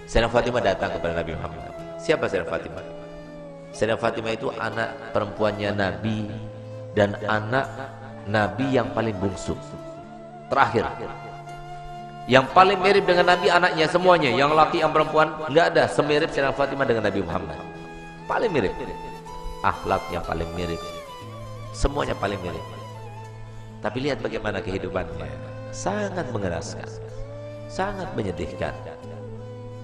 Sayyidah Fatimah datang kepada Nabi Muhammad. Siapa Sayyidah Fatimah? Sayyidah Fatimah itu anak perempuannya Nabi dan anak Nabi yang paling bungsu, terakhir. Yang paling mirip dengan Nabi anaknya semuanya, yang laki yang perempuan nggak ada semirip Sayyidah Fatimah dengan Nabi Muhammad. Paling mirip, akhlaknya paling mirip, semuanya paling mirip. Tapi lihat bagaimana kehidupannya, sangat mengenaskan, sangat menyedihkan.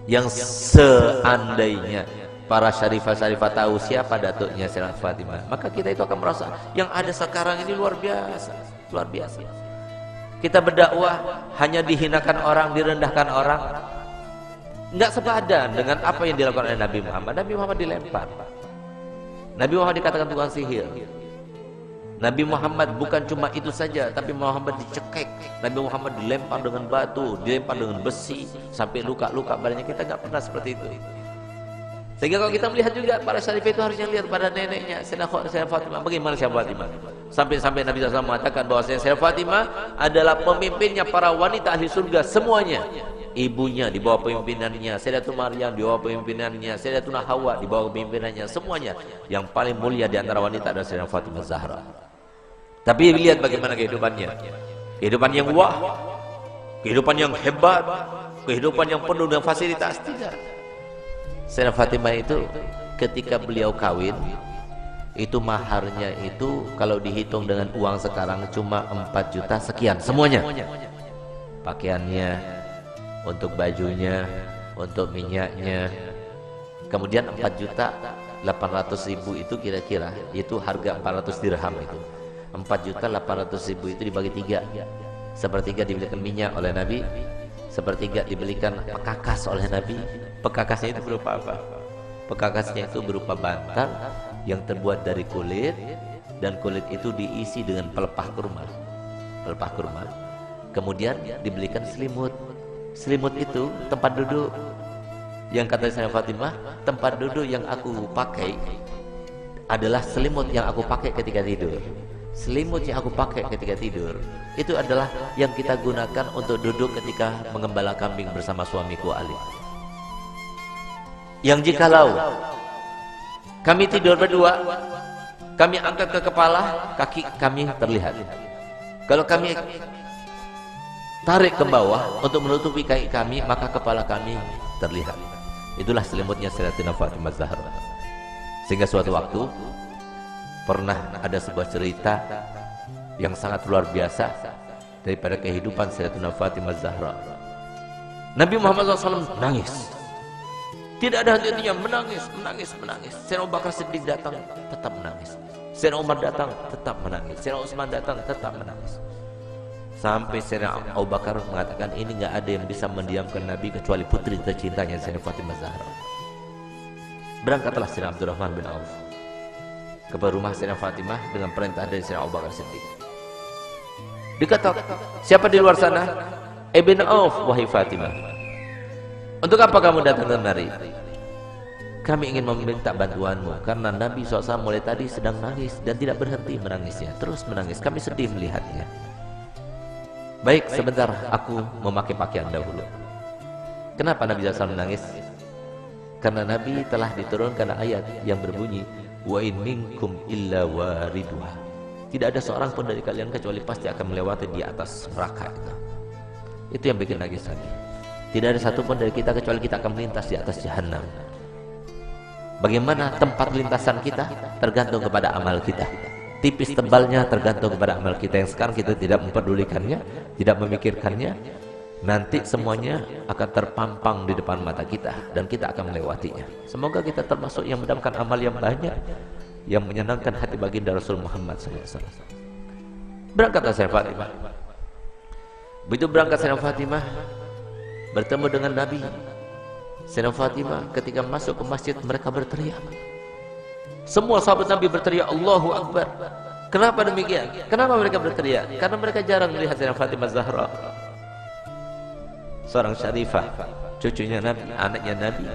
Yang seandainya para syarifah-syarifah tahu siapa datuknya Sayyidah Fatimah, maka kita itu akan merasa yang ada sekarang ini luar biasa, luar biasa. Kita berdakwah hanya dihinakan orang, direndahkan orang, nggak sepadan dengan apa yang dilakukan oleh Nabi Muhammad. Nabi Muhammad dilempar, Nabi Muhammad dikatakan tukang sihir. Nabi Muhammad bukan cuma itu saja, tapi Muhammad dicekek. Nabi Muhammad dilempar dengan batu, dilempar dengan besi, sampai luka-luka badannya. Kita nggak pernah seperti itu. Sehingga kalau kita melihat juga para syarif itu harusnya lihat pada neneknya Sayyidah Fatimah. Bagaimana Sayyidah Fatimah? Sampai Nabi SAW mengatakan bahwa Sayyidah Fatimah adalah pemimpinnya para wanita ahli surga semuanya. Ibunya di bawah pemimpinannya, Sayyidatuna Maryam di bawah pemimpinannya, Sayyidatuna Hawa di bawah pemimpinannya, semuanya. Yang paling mulia di antara wanita adalah Sayyidah Fatimah Zahra. Tapi lihat bagaimana kehidupannya. Kehidupan yang wah, kehidupan yang hebat, kehidupan yang penuh dengan fasilitas. Tidak. Sayyidah Fatimah itu ketika beliau kawin, itu maharnya itu kalau dihitung dengan uang sekarang cuma 4 juta sekian semuanya. Pakaiannya, untuk bajunya, untuk minyaknya. Kemudian 4.800.000 itu kira-kira, itu harga 400 dirham itu. 4.800.000 itu dibagi 3. Sepertiga dibelikan minyak oleh Nabi, sepertiga dibelikan pekakas oleh Nabi. Pekakasnya itu berupa apa? Pekakasnya itu berupa bantal yang terbuat dari kulit, dan kulit itu diisi dengan pelepah kurma. Pelepah kurma. Kemudian dibelikan selimut. Selimut itu tempat duduk. Yang kata Sayyidah Fatimah, tempat duduk yang aku pakai adalah selimut yang aku pakai ketika tidur. Selimut yang aku pakai ketika tidur itu adalah yang kita gunakan untuk duduk ketika mengembala kambing bersama suamiku Ali. Yang jikalau kami tidur berdua, kami angkat ke kepala, kaki kami terlihat. Kalau kami tarik ke bawah untuk menutupi kaki kami, maka kepala kami terlihat. Itulah selimutnya Sayyidatina Fatimah Zahra. Sehingga suatu waktu pernah ada sebuah cerita yang sangat luar biasa daripada kehidupan Sayyidatina Fatimah Zahra. Nabi Muhammad SAW menangis, tidak ada henti-hentinya, menangis. Sayyidina Abu Bakar Siddiq datang, tetap menangis. Sayyidina Umar datang, tetap menangis. Sayyidina Utsman datang, tetap menangis. Sampai Sayyidina Abu Bakar mengatakan, ini nggak ada yang bisa mendiamkan Nabi kecuali putri tercintanya Sayyidatina Fatimah Zahra. Berangkatlah Sayyidina Abdurrahman bin Auf ke rumah Sayyidatina Fatimah dengan perintah dari Sayyidina Abu Bakar Siddiq. Dikatakan, siapa di luar sana? Ibn Auf, wahai Fatimah. Untuk apa kamu datang kemari? Kami ingin meminta bantuanmu karena Nabi SAW mulai tadi sedang nangis dan tidak berhenti menangisnya, terus menangis. Kami sedih melihatnya. Baik, sebentar, aku memakai pakaian dahulu. Kenapa Nabi SAW menangis? Karena Nabi telah diturunkan ayat yang berbunyi, wa in minkum illa wariduha. Tidak ada seorang pun dari kalian kecuali pasti akan melewati di atas neraka itu. Itu yang bikin nangis Nabi. Tidak ada satupun dari kita kecuali kita akan melintas di atas jahanam. Bagaimana tempat lintasan kita tergantung kepada amal kita. Tipis tebalnya tergantung kepada amal kita. Yang sekarang kita tidak memperdulikannya, tidak memikirkannya, nanti semuanya akan terpampang di depan mata kita dan kita akan melewatinya. Semoga kita termasuk yang mendapatkan amal yang banyak, yang menyenangkan hati baginda Rasul Muhammad SAW. Berangkatlah Sayyidah Fatimah. Begitu berangkat Sayyidah Fatimah bertemu dengan Nabi. Sayyidah Fatimah ketika masuk ke masjid, mereka berteriak. Semua sahabat Nabi berteriak Allahu Akbar. Kenapa demikian? Kenapa mereka berteriak? Karena mereka jarang melihat Sayyidah Fatimah Zahra, seorang syarifah, cucunya Nabi, anaknya Nabi,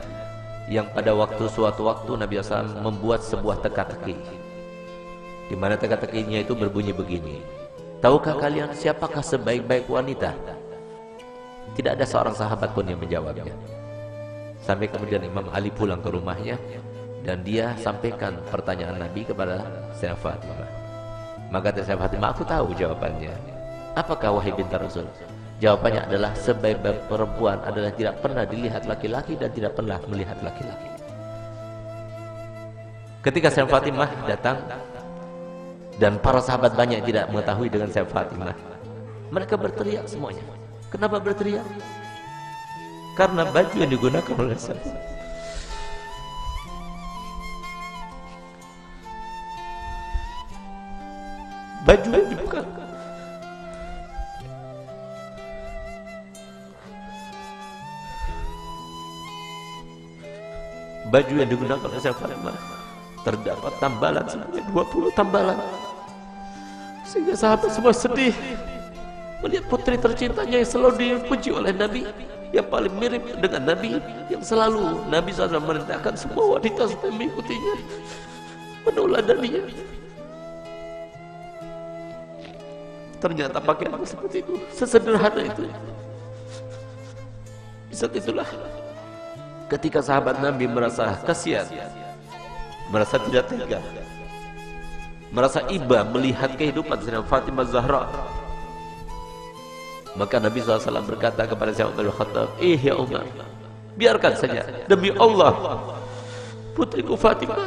yang pada suatu waktu Nabi SAW membuat sebuah teka-teki, di mana teka-tekinya itu berbunyi begini. Tahukah kalian siapakah sebaik-baik wanita? Tidak ada seorang sahabat pun yang menjawabnya. Sampai kemudian Imam Ali pulang ke rumahnya dan dia sampaikan pertanyaan Nabi kepada Sayyidah Fatimah. Maka Sayyidah Fatimah, aku tahu jawabannya. Apakah wahai binti Rasul? Jawabannya adalah sebaik-baik perempuan adalah tidak pernah dilihat laki-laki dan tidak pernah melihat laki-laki. Ketika Sayyidah Fatimah datang dan para sahabat banyak yang tidak mengetahui dengan Sayyidah Fatimah, mereka berteriak semuanya. Kenapa berteriak? Karena baju yang digunakan oleh Sayyidah baju yang dibuka, baju yang digunakan oleh Sayyidah Fatimah terdapat tambalan sebanyak 20 tambalan, sehingga sahabat semua sedih melihat putri tercintanya yang selalu dipuji oleh Nabi, yang paling mirip dengan Nabi, yang selalu Nabi SAW merintahkan semua wanita supaya mengikutinya, meneladaninya. Ternyata pakaiannya seperti itu, sesederhana itu. Di saat itulah ketika sahabat Nabi merasa kasihan, merasa tidak tega, merasa iba melihat kehidupan Sayyidah Fatimah Zahra, maka Nabi SAW berkata kepada Sayyidina Umar bin Khattab, ya Umar, biarkan saja, demi Allah putriku Fatimah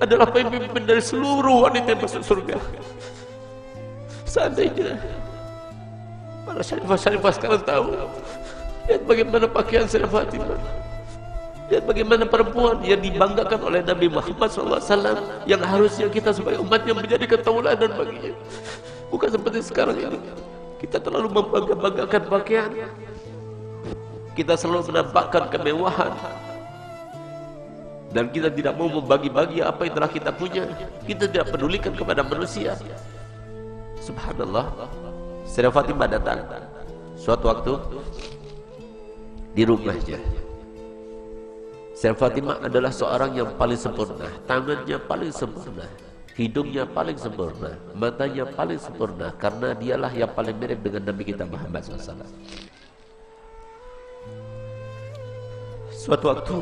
adalah pemimpin dari seluruh wanita yang masuk surga. Seandainya para syarifah-syarifah sekarang tahu, lihat bagaimana pakaian Sayyidah Fatimah, lihat bagaimana perempuan yang dibanggakan oleh Nabi Muhammad SAW, yang harusnya kita sebagai umatnya menjadi tauladan baginya. Bukan seperti sekarang ini, kita terlalu membangga-banggakan pakaian, kita selalu menampakkan kemewahan, dan kita tidak mau membagi-bagi apa yang telah kita punya. Kita tidak pedulikan kepada manusia. Subhanallah, Sayyidah Fatimah datang suatu waktu di rumahnya. Sayyidah Fatimah adalah seorang yang paling sempurna, tangannya paling sempurna, hidungnya paling sempurna, matanya paling sempurna, karena dialah yang paling mirip dengan Nabi kita Muhammad SAW. Suatu waktu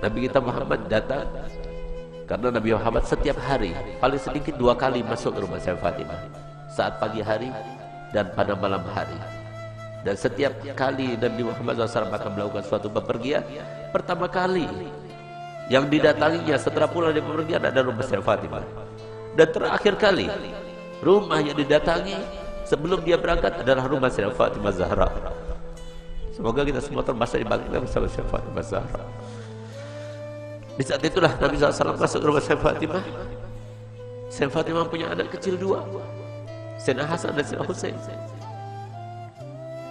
Nabi kita Muhammad datang, karena Nabi Muhammad setiap hari paling sedikit 2 kali masuk ke rumah Sayyidah Fatimah, saat pagi hari dan pada malam hari. Dan setiap kali Nabi Muhammad SAW akan melakukan suatu bepergian, pertama kali yang didatanginya setelah pulang dari bepergian ada rumah Sayyidah Fatimah. Dan terakhir kali rumah yang didatangi sebelum dia berangkat adalah rumah Sayyidah Fatimah Zahra. Semoga kita semua termasuk dibangkitkan bersama Sayyidah Fatimah Zahra. Di saat itulah Nabi SAW masuk ke rumah Sayyidah Fatimah. Sayyidah Fatimah punya anak kecil 2, Sayyidina Hasan dan Sayyidina Husain.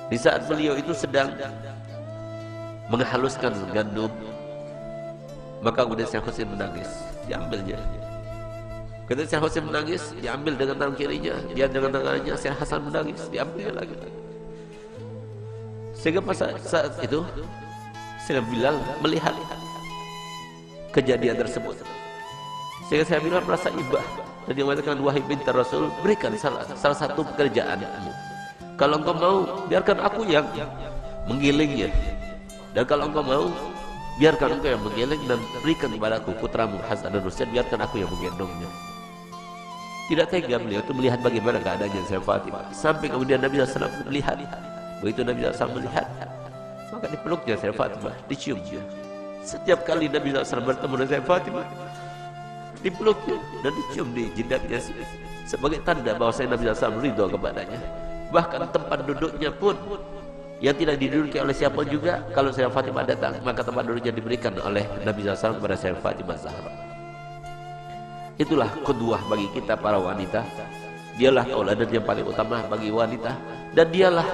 Di saat beliau itu sedang menghaluskan gandum, maka kemudian Sayyidina Husain menangis, diambilnya. Ketika Sayyidina Husain menangis, diambil dengan tangan kirinya, dia dengan tangannya. Sayyidina Hasan menangis, diambilnya lagi. Sehingga pada saat itu Sayyidina Bilal melihat kejadian tersebut, sehingga saya bilang merasa ibah dan dia mengatakan, wahai binti Rasul, berikan salah satu pekerjaanmu. Kalau engkau mau, biarkan aku yang menggilingnya, dan kalau engkau mau, biarkan engkau yang menggiling dan berikan kepadaku putramu Hasan dan Husain, biarkan aku yang menggendongnya. Tidak tega beliau itu melihat bagaimana keadaannya Sayyidah Fatimah, sampai kemudian Nabi SAW melihat. Begitu Nabi SAW melihat, maka dipeluknya Sayyidah Fatimah, diciumnya. Setiap kali Nabi SAW bertemu dengan Sayyidah Fatimah, dipeluknya dan dicium di jindaknya sebagai tanda bahwa Nabi SAW ridho kepadanya. Bahkan tempat duduknya pun yang tidak diduduki oleh siapa juga, kalau Sayyidah Fatimah datang, maka tempat duduknya diberikan oleh Nabi SAW kepada Sayyidah Fatimah Zahra. Itulah qudwah bagi kita para wanita. Dialah tauladan yang paling utama bagi wanita, dan dialah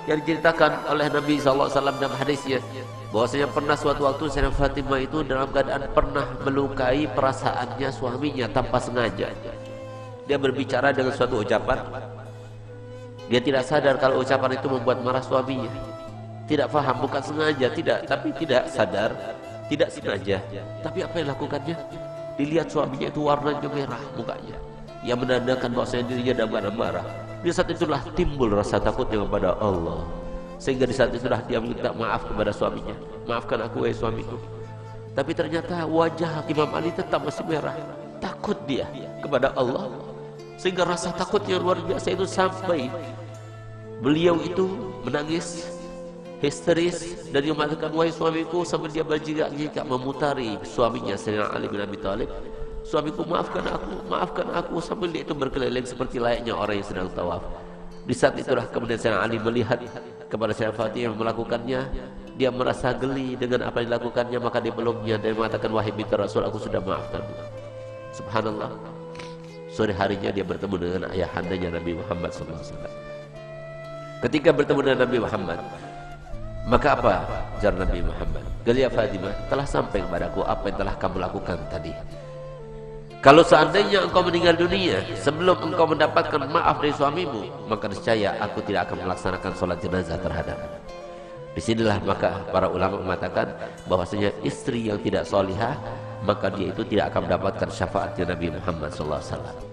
yang diceritakan oleh Nabi SAW dalam hadisnya, bahwasanya pernah suatu waktu Sayyidah Fatimah itu dalam keadaan pernah melukai perasaannya suaminya tanpa sengaja. Dia berbicara dengan suatu ucapan, dia tidak sadar kalau ucapan itu membuat marah suaminya. Tidak faham, bukan sengaja, tapi tidak sadar, tidak sengaja. Tapi apa yang lakukannya? Dilihat suaminya itu warnanya merah mukanya, yang menandakan bahwasanya dirinya dalam keadaan marah. Di saat itulah timbul rasa takutnya kepada Allah. Sehingga di saat itulah dia minta maaf kepada suaminya. Maafkan aku wahai suamiku. Tapi ternyata wajah Imam Ali tetap masih merah. Takut dia kepada Allah. Sehingga rasa takutnya luar biasa itu sampai beliau itu menangis histeris dan dia mengatakan, wahai suamiku, sampai dia berjingak-jingkak memutari suaminya Sayyidina Ali bin Abi Thalib. Suamiku, maafkan aku, sambil dia itu berkeliling seperti layaknya orang yang sedang tawaf. Di saat itulah kemudian Sayyidina Ali melihat kepada Sayyidina Fatimah melakukannya. Dia merasa geli dengan apa yang dilakukannya, maka dia belumnya dan mengatakan, wahai binti Rasul, aku sudah maafkanmu. Subhanallah. Sore harinya dia bertemu dengan ayahandanya Nabi Muhammad SAW. Ketika bertemu dengan Nabi Muhammad, maka apa jar Nabi Muhammad? Gelia Fatimah, telah sampai kepadaku apa yang telah kamu lakukan tadi. Kalau seandainya engkau meninggal dunia sebelum engkau mendapatkan maaf dari suamimu, maka niscaya aku tidak akan melaksanakan sholat jenazah terhadapmu. Disinilah maka para ulama mengatakan bahwasanya istri yang tidak solihah, maka dia itu tidak akan mendapatkan syafaatnya Nabi Muhammad SAW.